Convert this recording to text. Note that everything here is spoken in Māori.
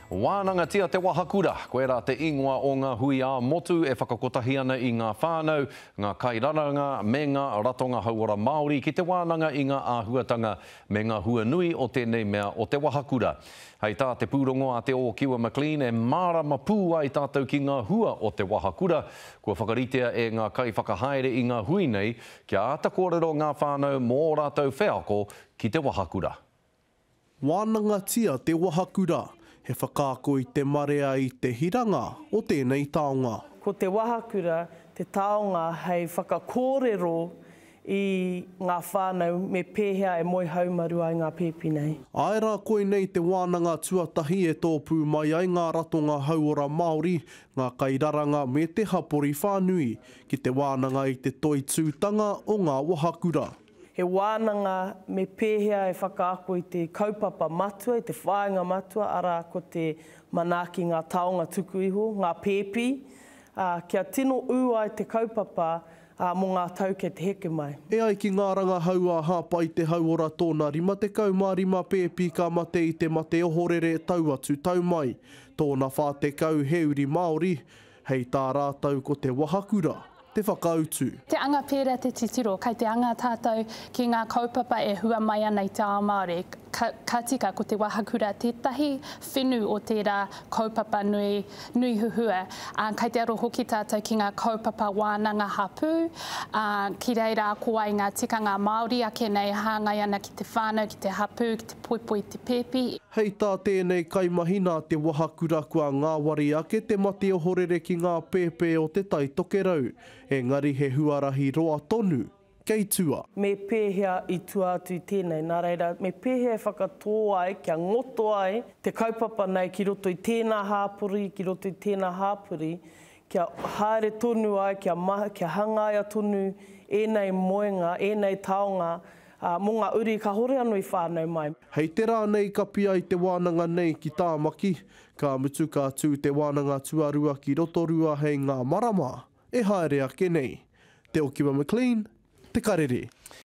Wānanga tia te wahakura, koe rā te ingoa o ngā hui a motu e whakakotahi ana i ngā whānau, ngā kairaranga me ngā ratonga hauora Māori ki te wānanga i ngā āhuatanga me ngā hua nui o tēnei mea o te wahakura. Hei tā te pūrongo a te o Kiwa McLean e mārama pū ai tātou ki ngā hua o te wahakura, kua whakaritea e ngā kai whakahaere i ngā hui nei, kia ata kōrero ngā whānau mō rātou wheako ki te wahakura. Wānanga tia te wahakura. He whakaako i te marea i te hiranga o tēnei taonga. Ko te wahakura, te taonga hei whakakōrero i ngā whānau me pēhea e moi haumaru ai ngā pēpi nei. Ai rā koe nei te wānanga tuatahi e tōpū mai ai ngā ratonga hauora Māori, ngā kairaranga me te hapori whānui, ki te wānanga i te toitūtanga o ngā wahakura. He wānanga me pēhea e whakaako i te kaupapa matua, i te whāinga matua, ara ko te manaki ngā taonga tuku iho, ngā pēpi. Kia tino ua i te kaupapa mō ngā tau kei te heke mai. E ai ki ngā ranga haua hapa i te hauora tōna rima te kaumārima pēpi ka mate i te mate ohorere tau atu tau mai. Tōna whā te kau heuri Māori, hei tā rātau ko te wahakura. Te whakautu. Te anga pērā te titiro, kai te anga tātou ki ngā kaupapa e hua mai ana i te ao Māori. Ka tika ko te wahakura, tētahi whenu o tērā kaupapa nui huhua. Kai te aro hoki tātou ki ngā kaupapa wānanga hapū. Ki reira ko ai ngā tikanga Māori ake nei hāngai ana ki te whānau, ki te hapū, ki te poipoi, te pēpi. Hei tā tēnei kaimahina te wahakura kua ngāwari ake te mate ohorere ki ngā pēpē o te taitokerau. Engari he huarahi roa tonu, kei tua. Me pēhea i tua atu i tēnei, nā reira, me pēhea e whakatō ai, kia ngoto ai, te kaupapa nei ki roto i tēnā hāpuri, ki roto i tēnā hāpuri, kia haere tonu ai, kia hangaia tonu, ēnei moenga, ēnei taonga, mō ngā uri ka hore anō i whānau mai. Hei te rā nei ka pia i te wānanga nei ki tāmaki, ka mutu ka tū te wānanga tuarua ki rotorua hei ngā marama, e haere ake nei. Te o Kiwa McLean, te karere.